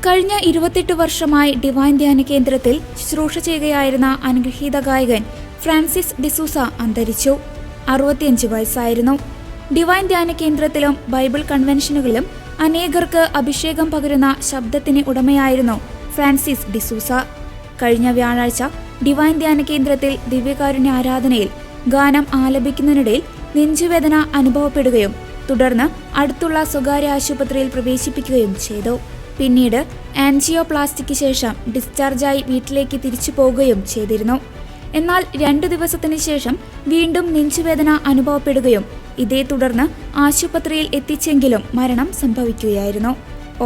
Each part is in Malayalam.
കഴിഞ്ഞ 28 വർഷമായി ഡിവൈൻ ധ്യാന കേന്ദ്രത്തിൽ ശുശ്രൂഷ ചെയ്യുകയായിരുന്ന അനുഗ്രഹീത ഗായകൻ ഫ്രാൻസിസ് ഡിസൂസ അന്തരിച്ചു. 65 വയസ്സായിരുന്നു. ഡിവൈൻ ധ്യാന കേന്ദ്രത്തിലും ബൈബിൾ കൺവെൻഷനുകളിലും അനേകർക്ക് അഭിഷേകം പകരുന്ന ശബ്ദത്തിന് ഉടമയായിരുന്നു ഫ്രാൻസിസ് ഡിസൂസ. കഴിഞ്ഞ വ്യാഴാഴ്ച ഡിവൈൻ ധ്യാന കേന്ദ്രത്തിൽ ദിവ്യകാരുണ്യ ആരാധനയിൽ ഗാനം ആലപിക്കുന്നതിനിടയിൽ നെഞ്ചുവേദന അനുഭവപ്പെടുകയും തുടർന്ന് അടുത്തുള്ള സ്വകാര്യ ആശുപത്രിയിൽ പ്രവേശിപ്പിക്കുകയും ചെയ്തു. പിന്നീട് ആൻജിയോപ്ലാസ്റ്റിക്ക് ശേഷം ഡിസ്ചാർജായി വീട്ടിലേക്ക് തിരിച്ചു പോകുകയും ചെയ്തിരുന്നു. എന്നാൽ 2 ദിവസത്തിന് ശേഷം വീണ്ടും നെഞ്ചുവേദന അനുഭവപ്പെടുകയും ഇതേ തുടർന്ന് ആശുപത്രിയിൽ എത്തിച്ചെങ്കിലും മരണം സംഭവിക്കുകയായിരുന്നു.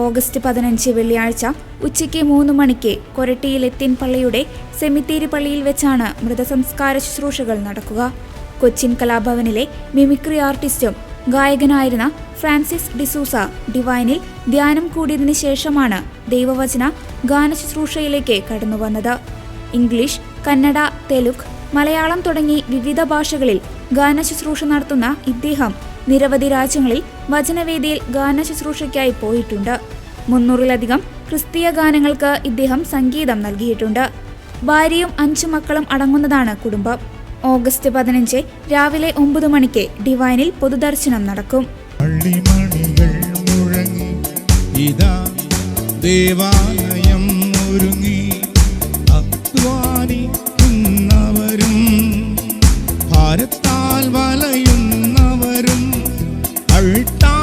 ഓഗസ്റ്റ് 15 വെള്ളിയാഴ്ച ഉച്ചയ്ക്ക് 3 മണിക്ക് കൊരട്ടിയിൽ എത്തിൻ പള്ളിയുടെ സെമിത്തേരി പള്ളിയിൽ വെച്ചാണ് മൃതസംസ്കാര ശുശ്രൂഷകൾ നടക്കുക. കൊച്ചിൻ കലാഭവനിലെ മിമിക്രി ആർട്ടിസ്റ്റും ഗായകനായിരുന്ന ഫ്രാൻസിസ് ഡിസൂസ ഡിവൈനിൽ ധ്യാനം കൂടിയതിനു ശേഷമാണ് ദൈവവചന ഗാനശുശ്രൂഷയിലേക്ക് കടന്നുവന്നത്. ഇംഗ്ലീഷ്, കന്നഡ, തെലുങ്ക്, മലയാളം തുടങ്ങി വിവിധ ഭാഷകളിൽ ഗാനശുശ്രൂഷ നടത്തുന്ന ഇദ്ദേഹം നിരവധി രാജ്യങ്ങളിൽ വചനവേദിയിൽ ഗാനശുശ്രൂഷയ്ക്കായി പോയിട്ടുണ്ട്. 300-ലധികം ക്രിസ്തീയ ഗാനങ്ങൾക്ക് ഇദ്ദേഹം സംഗീതം നൽകിയിട്ടുണ്ട്. ഭാര്യയും 5 മക്കളും അടങ്ങുന്നതാണ് കുടുംബം. ഓഗസ്റ്റ് 15 രാവിലെ 9 മണിക്ക് ഡിവൈനിൽ പൊതുദർശനം നടക്കും. പള്ളിമണികൾ മുഴങ്ങി ഇതാ ദേവാലയം ഒരുങ്ങി, അധ്വാനിക്കുന്നവരും ഭാരത്താൽ വലയുന്നവരും അൾത്താ